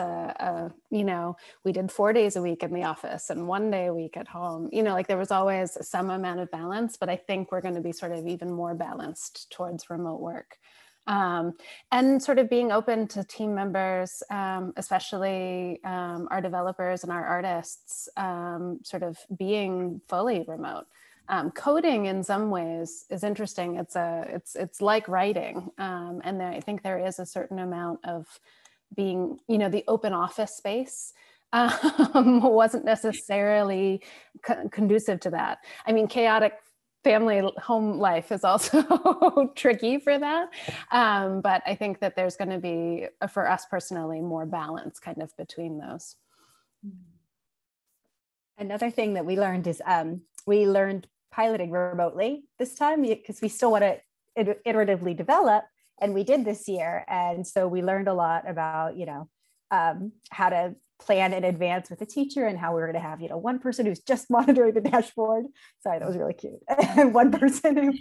we did 4 days a week in the office and 1 day a week at home, like there was always some amount of balance, but I think we're going to be sort of even more balanced towards remote work. And sort of being open to team members, especially our developers and our artists, sort of being fully remote. Coding in some ways is interesting. It's like writing, and I think there is a certain amount of being, the open office space wasn't necessarily conducive to that. I mean, chaotic family home life is also tricky for that. But I think that there's going to be, for us personally, more balance kind of between those. Another thing that we learned is we learned piloting remotely this time because we still want to iteratively develop. And we did this year. And so we learned a lot about, how to plan in advance with a teacher and how we were going to have, one person who's just monitoring the dashboard. Sorry, that was really cute. And one person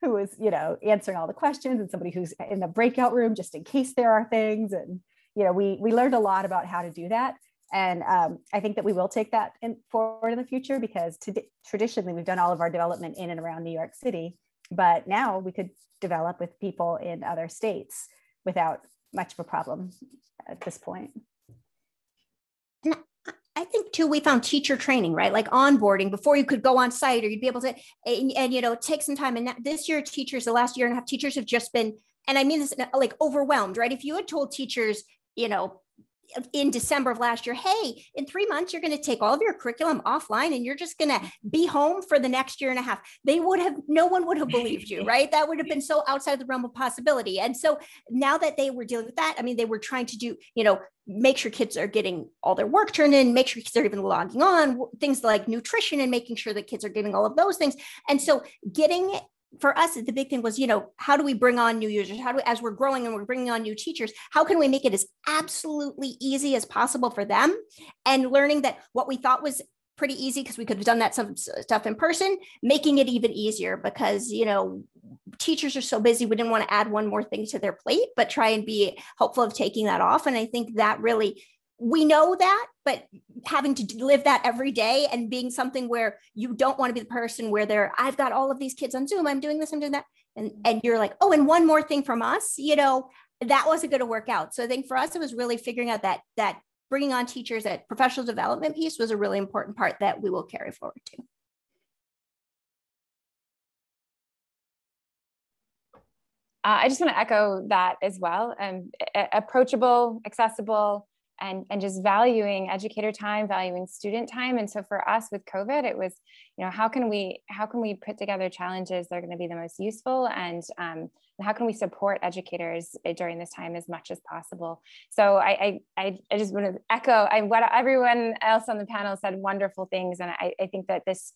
who was, answering all the questions, and somebody who's in the breakout room just in case there are things. And, we learned a lot about how to do that. And I think that we will take that forward in the future because traditionally we've done all of our development in and around New York City, but now we could develop with people in other states without much of a problem at this point. And I think too, we found teacher training, right? Like onboarding before you could go on site, or you'd be able to, and take some time. And this year, the last year and a half, teachers have just been, and I mean this, like overwhelmed, right? If you had told teachers, in December of last year, hey, in 3 months, you're going to take all of your curriculum offline and you're just going to be home for the next year and a half, no one would have believed you, right? That would have been so outside the realm of possibility. And so now that they were dealing with that, I mean, they were trying to do, make sure kids are getting all their work turned in, make sure kids are even logging on, things like nutrition and making sure that kids are getting all of those things. And so for us, the big thing was, how do we bring on new users? As we're growing and we're bringing on new teachers, how can we make it as absolutely easy as possible for them? And learning that what we thought was pretty easy, because we could have done that some stuff in person, making it even easier because, teachers are so busy. We didn't want to add one more thing to their plate, but try and be helpful of taking that off. And I think that really we know that, but having to live that every day and being something where you don't want to be the person where I've got all of these kids on Zoom, I'm doing this, I'm doing that. And you're like, oh, and one more thing from us, that wasn't going to work out. So I think for us, it was really figuring out that bringing on teachers, that professional development piece was a really important part that we will carry forward to. I just want to echo that as well. Approachable, accessible, and just valuing educator time, valuing student time. And so for us with COVID, it was, how can we put together challenges that are going to be the most useful, and how can we support educators during this time as much as possible? So I just want to echo what everyone else on the panel said, wonderful things. And I think that this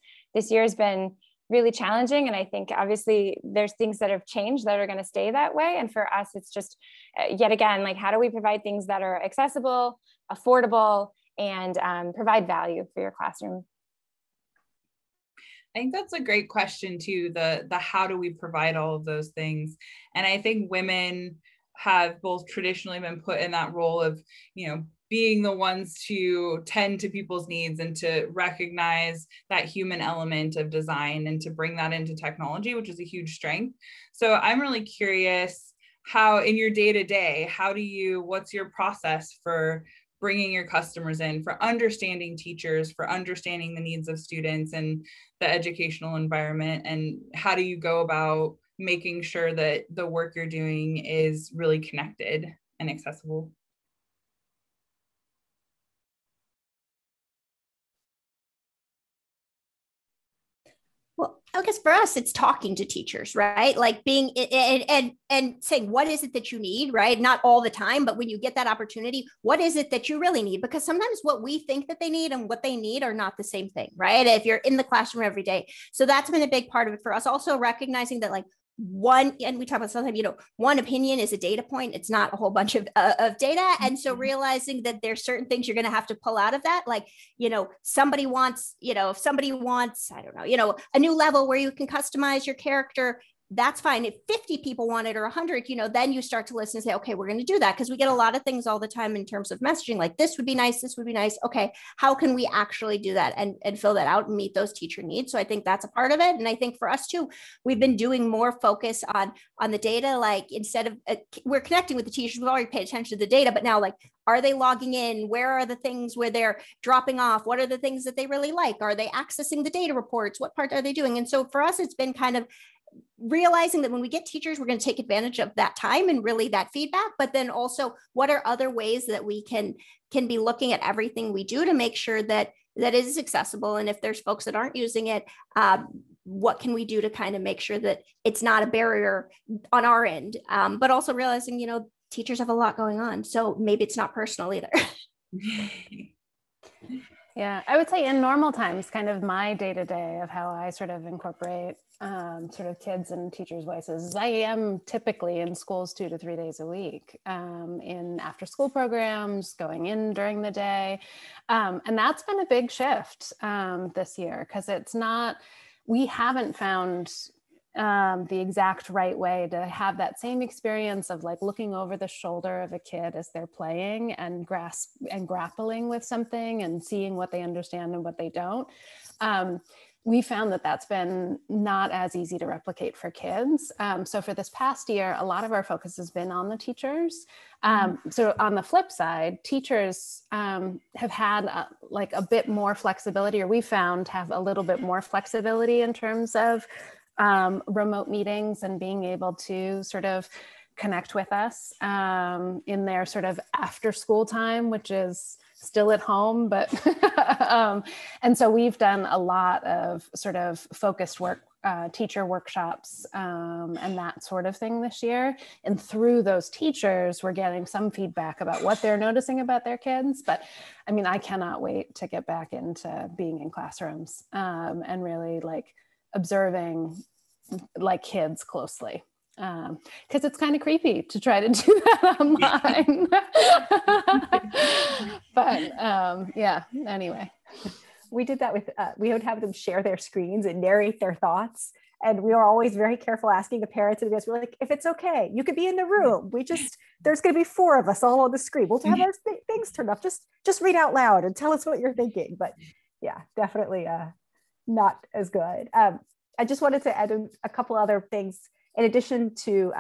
year has been really challenging. And I think obviously there's things that have changed that are going to stay that way. And for us, it's just yet again, like, how do we provide things that are accessible, affordable, and provide value for your classroom? I think that's a great question too, the how do we provide all of those things? And I think women have both traditionally been put in that role of, being the ones to tend to people's needs and to recognize that human element of design and to bring that into technology, which is a huge strength. So I'm really curious how in your day-to-day, what's your process for bringing your customers in, for understanding teachers, for understanding the needs of students and the educational environment, and how do you go about making sure that the work you're doing is really connected and accessible? Well, I guess for us, it's talking to teachers, right? Like being and saying, what is it that you need, right? Not all the time, but when you get that opportunity, what is it that you really need? Because sometimes what we think that they need and what they need are not the same thing, right? If you're in the classroom every day. So that's been a big part of it for us. Also recognizing that, like, and we talk about sometimes, one opinion is a data point. It's not a whole bunch of data. And so realizing that there's certain things you're going to have to pull out of that. Like, somebody wants, if somebody wants, I don't know, a new level where you can customize your character, that's fine. If 50 people want it or 100, then you start to listen and say, okay, we're going to do that. Because we get a lot of things all the time in terms of messaging, like this would be nice. This would be nice. Okay, how can we actually do that and fill that out and meet those teacher needs? So I think that's a part of it. And I think for us too, we've been doing more focus on the data. Like, instead of, we're connecting with the teachers, we've already paid attention to the data, but now, like, are they logging in? Where are the things where they're dropping off? What are the things that they really like? Are they accessing the data reports? What part are they doing? And so for us, it's been kind of realizing that when we get teachers, we're going to take advantage of that time and really that feedback, but then also what are other ways that we can be looking at everything we do to make sure that it is accessible. And if there's folks that aren't using it, what can we do to kind of make sure that it's not a barrier on our end, but also realizing, teachers have a lot going on. So maybe it's not personal either. Yeah, I would say in normal times, kind of my day-to-day of how I sort of incorporate sort of kids and teachers' voices. I am typically in schools 2 to 3 days a week, in after-school programs, going in during the day. And that's been a big shift this year, because we haven't found the exact right way to have that same experience of, like, looking over the shoulder of a kid as they're playing and grappling with something and seeing what they understand and what they don't. We found that that's been not as easy to replicate for kids. So for this past year, a lot of our focus has been on the teachers. So on the flip side, teachers have had a bit more flexibility, or we found have a little bit more flexibility in terms of remote meetings and being able to sort of connect with us in their sort of after school time, which is still at home, but and so we've done a lot of sort of focused work, teacher workshops and that sort of thing this year. And through those teachers, we're getting some feedback about what they're noticing about their kids. But I mean, I cannot wait to get back into being in classrooms and really observing kids closely. Because it's kind of creepy to try to do that online. But yeah, anyway. We did that with, we would have them share their screens and narrate their thoughts. And we are always very careful asking the parents, and we're like, if it's okay, you could be in the room. There's going to be 4 of us all on the screen. We'll have our things turned off. Just read out loud and tell us what you're thinking. But yeah, definitely not as good. I just wanted to add a couple other things in addition to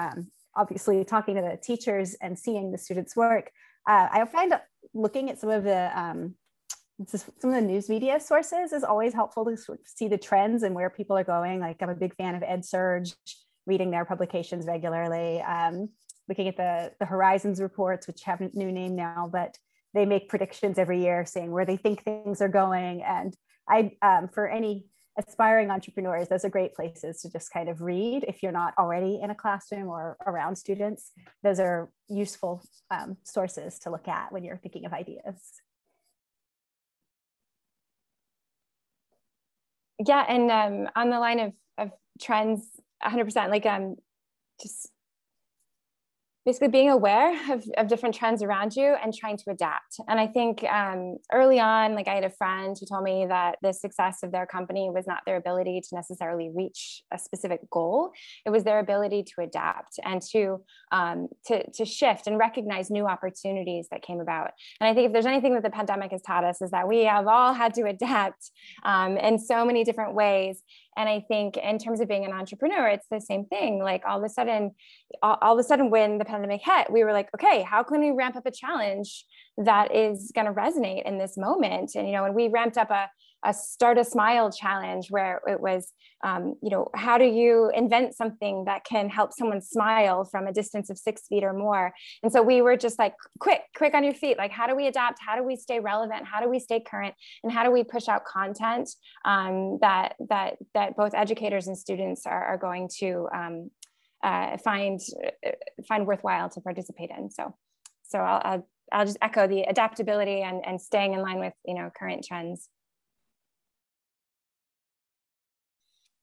obviously talking to the teachers and seeing the students' work. I find looking at some of the news media sources is always helpful to sort of see the trends and where people are going. Like I'm a big fan of EdSurge, reading their publications regularly, looking at the Horizons reports, which have a new name now, but they make predictions every year saying where they think things are going. And for any aspiring entrepreneurs, those are great places to just kind of read if you're not already in a classroom or around students. Those are useful sources to look at when you're thinking of ideas. Yeah, and on the line of trends, 100%, like just basically being aware of different trends around you and trying to adapt. And I think early on, like I had a friend who told me that the success of their company was not their ability to necessarily reach a specific goal. It was their ability to adapt and to shift and recognize new opportunities that came about. And I think if there's anything that the pandemic has taught us is that we have all had to adapt in so many different ways. And I think in terms of being an entrepreneur, it's the same thing. Like all of a sudden when the pandemic hit, we were like, okay, how can we ramp up a challenge that is going to resonate in this moment? And, and we ramped up a Start a Smile challenge where it was, how do you invent something that can help someone smile from a distance of 6 feet or more? And so we were just like, quick on your feet. Like, how do we adapt? How do we stay relevant? How do we stay current? And how do we push out content that both educators and students are going to find worthwhile to participate in? So I'll just echo the adaptability and staying in line with, current trends.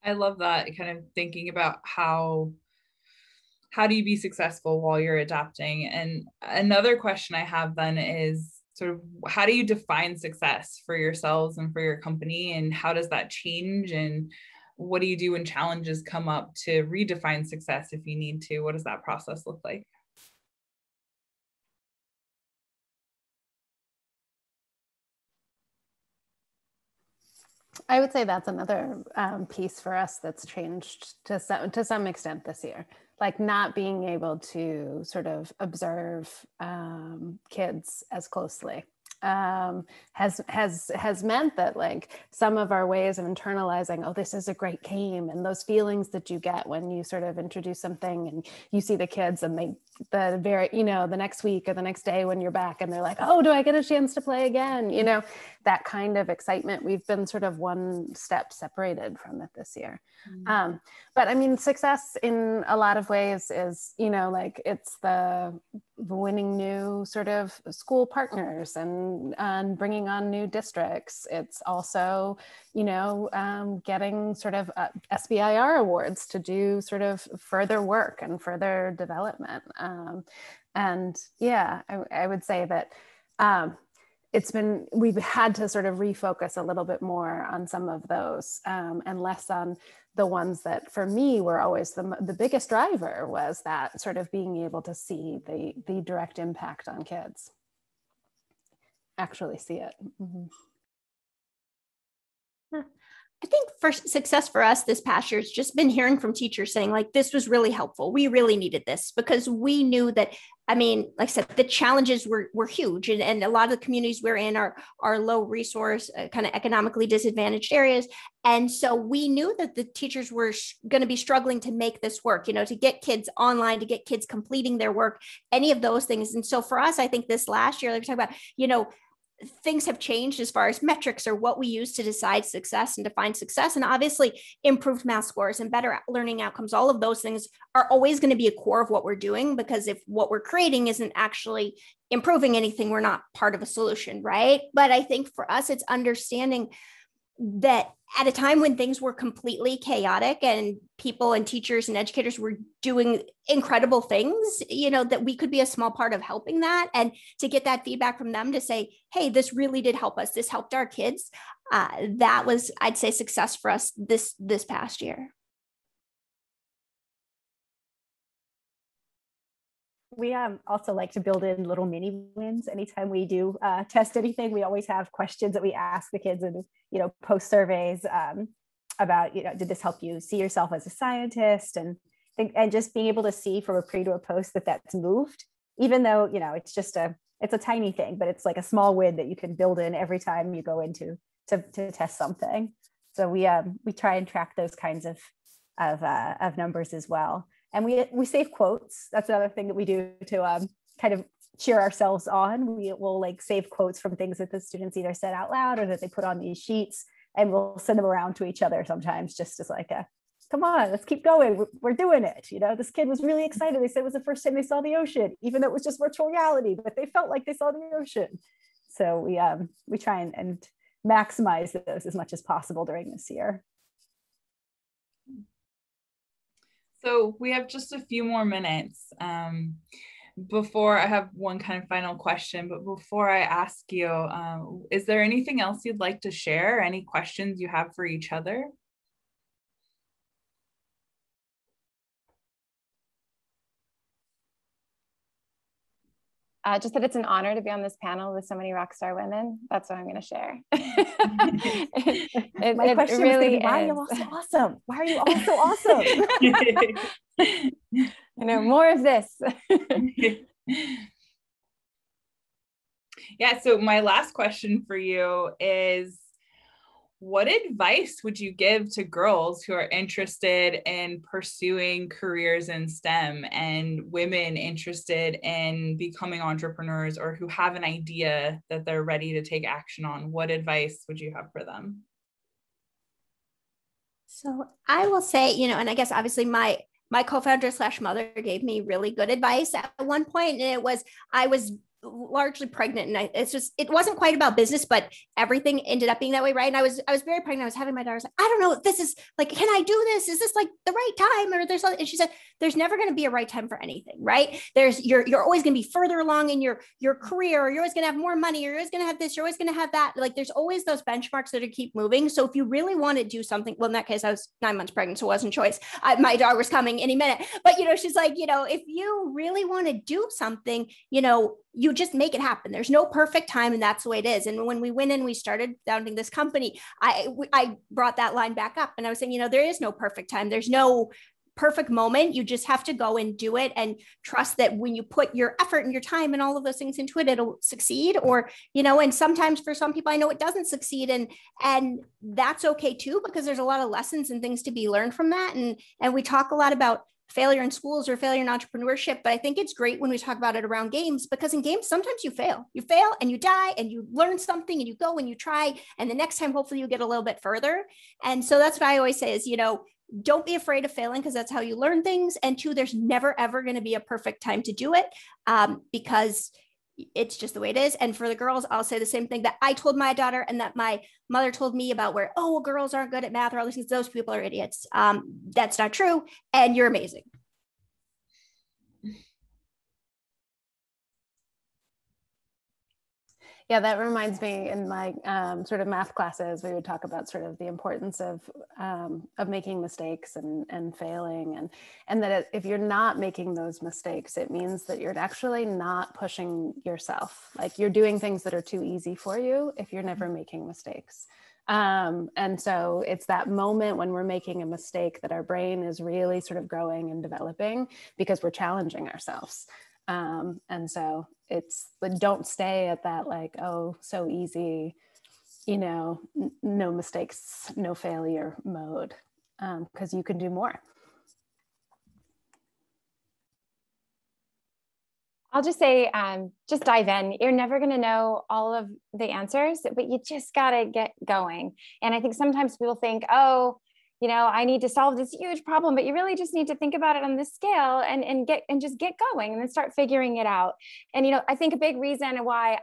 I love that, kind of thinking about how do you be successful while you're adapting? And another question I have then is sort of how do you define success for yourselves and for your company? And how does that change? And what do you do when challenges come up to redefine success if you need to? What does that process look like? I would say that's another piece for us that's changed to some extent this year. Like not being able to sort of observe kids as closely has meant that like some of our ways of internalizing, oh, this is a great game, and those feelings that you get when you sort of introduce something and you see the kids and the next week or the next day when you're back and they're like, oh, do I get a chance to play again? That kind of excitement, we've been sort of one step separated from it this year. But I mean, success in a lot of ways is, like it's the winning new sort of school partners and bringing on new districts. It's also, getting sort of SBIR awards to do sort of further work and further development. And yeah, I would say that we've had to sort of refocus a little bit more on some of those and less on the ones that for me were always the biggest driver, was that sort of being able to see the direct impact on kids, actually see it. Mm-hmm. I think for success for us this past year, it's just been hearing from teachers saying like, this was really helpful. We really needed this, because we knew that, I mean, like I said, the challenges were huge, and a lot of the communities we're in are low resource, kind of economically disadvantaged areas. And so we knew that the teachers were going to be struggling to make this work, to get kids online, to get kids completing their work, any of those things. And so for us, I think this last year, like we're talking about, things have changed as far as metrics or what we use to decide success and define success. And obviously improved math scores and better learning outcomes, all of those things are always going to be a core of what we're doing, because if what we're creating isn't actually improving anything, we're not part of a solution, right? But I think for us, it's understanding that at a time when things were completely chaotic and people and teachers and educators were doing incredible things, that we could be a small part of helping that, and to get that feedback from them to say, hey, this really did help us. This helped our kids. That was, I'd say, success for us this past year. We also like to build in little mini wins. Anytime we do test anything, we always have questions that we ask the kids and, post surveys about, did this help you see yourself as a scientist? And just being able to see from a pre to a post that that's moved, even though, it's just it's a tiny thing, but it's like a small win that you can build in every time you go into to test something. So we try and track those kinds of numbers as well. And we save quotes. That's another thing that we do to kind of cheer ourselves on. We will like save quotes from things that the students either said out loud or that they put on these sheets, and we'll send them around to each other sometimes, just as like come on, let's keep going. We're doing it. This kid was really excited. They said it was the first time they saw the ocean, even though it was just virtual reality, but they felt like they saw the ocean. So we try and maximize those as much as possible during this year. So we have just a few more minutes. Before I have one kind of final question, but before I ask you, is there anything else you'd like to share? Any questions you have for each other? Just that it's an honor to be on this panel with so many rock star women. That's what I'm going to share. My question really is, why are you all so awesome? Why are you all so awesome? More of this. Yeah, so my last question for you is, what advice would you give to girls who are interested in pursuing careers in STEM and women interested in becoming entrepreneurs or who have an idea that they're ready to take action on? What advice would you have for them? So I will say, and I guess obviously my co-founder / mother gave me really good advice at one point, and I was largely pregnant, and it wasn't quite about business, but everything ended up being that way, right? And I was very pregnant. I was having my daughter. I was like, I don't know if this is like, can I do this? Is this like the right time? Or there's something? And she said, there's never going to be a right time for anything, right? You're always going to be further along in your career, or you're always going to have more money, or you're always going to have this, you're always going to have that. Like there's always those benchmarks that are keep moving. So if you really want to do something, well, in that case, I was 9 months pregnant, so it wasn't choice. My daughter was coming any minute, but she's like, if you really want to do something, you just make it happen. There's no perfect time, and that's the way it is. And when we went in, we started founding this company, I brought that line back up, and I was saying, there is no perfect time. There's no perfect moment. You just have to go and do it and trust that when you put your effort and your time and all of those things into it, it'll succeed. Or, and sometimes for some people, I know it doesn't succeed, and that's okay too, because there's a lot of lessons and things to be learned from that. And we talk a lot about failure in schools or failure in entrepreneurship, but I think it's great when we talk about it around games, because in games, sometimes you fail and you die and you learn something and you go and you try, and the next time, hopefully you get a little bit further. And so that's what I always say is, don't be afraid of failing, because that's how you learn things. And two, there's never, ever going to be a perfect time to do it, because it's just the way it is. And for the girls, I'll say the same thing that I told my daughter and that my mother told me about, where, well, girls aren't good at math or all these things. Those people are idiots. That's not true. And you're amazing. Yeah, that reminds me, in my sort of math classes, we would talk about sort of the importance of making mistakes and failing, and that if you're not making those mistakes, it means that you're actually not pushing yourself. Like you're doing things that are too easy for you if you're never making mistakes. And so it's that moment when we're making a mistake that our brain is really sort of growing and developing, because we're challenging ourselves. And so it's like, don't stay at that, like, oh, so easy, no mistakes, no failure mode, because you can do more. I'll just say, just dive in. You're never going to know all of the answers, but you just got to get going. And I think sometimes people think, I need to solve this huge problem, but you really just need to think about it on this scale and just get going and then start figuring it out. And, I think a big reason why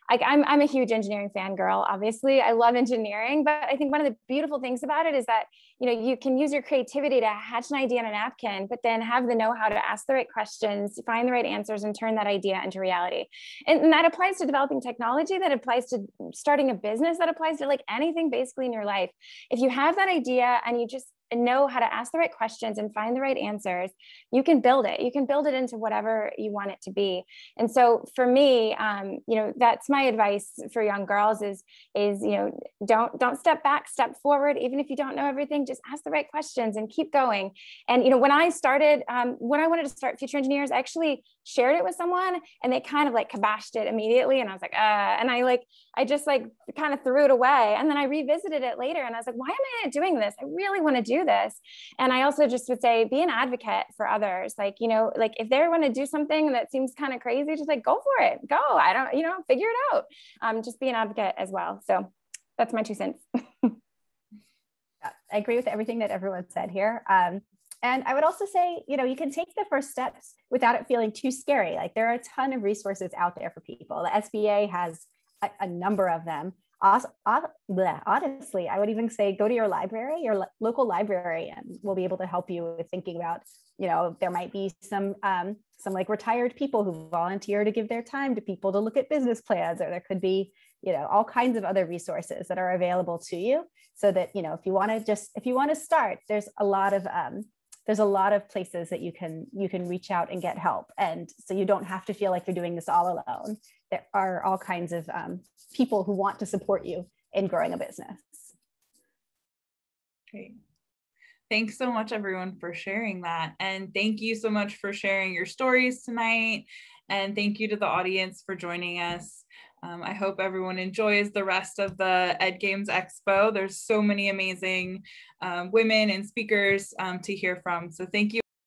I'm a huge engineering fangirl, obviously. I love engineering, but I think one of the beautiful things about it is that, you can use your creativity to hatch an idea on a napkin, but then have the know-how to ask the right questions, find the right answers, and turn that idea into reality. And that applies to developing technology, that applies to starting a business, that applies to like anything basically in your life. If you have that idea and you just know how to ask the right questions and find the right answers, you can build it. You can build it into whatever you want it to be. And so for me, you know, that's my advice for young girls is, you know, don't step back, step forward. Even if you don't know everything, just ask the right questions and keep going. And, you know, when I started, when I wanted to start Future Engineers, I actually shared it with someone and they kind of like kiboshed it immediately. And I was like, and I just like kind of threw it away. And then I revisited it later and I was like, why am I not doing this? I really want to do this. And I also just would say, be an advocate for others. Like, you know, like if they want to do something that seems kind of crazy, just like, go for it. Go. I don't, you know, figure it out. Just be an advocate as well. So that's my 2 cents. I agree with everything that everyone said here. And I would also say, you know, you can take the first steps without it feeling too scary. Like there are a ton of resources out there for people. The SBA has a number of them. Honestly, I would even say go to your library, your local library, and we'll be able to help you with thinking about, you know, there might be some like retired people who volunteer to give their time to people to look at business plans, or there could be, you know, all kinds of other resources that are available to you so that, you know, if you want to start, there's a lot of places that you can reach out and get help. And so you don't have to feel like you're doing this all alone. There are all kinds of people who want to support you in growing a business. Great. Thanks so much, everyone, for sharing that. And thank you so much for sharing your stories tonight. And thank you to the audience for joining us. I hope everyone enjoys the rest of the ED Games Expo. There's so many amazing women and speakers to hear from. So thank you.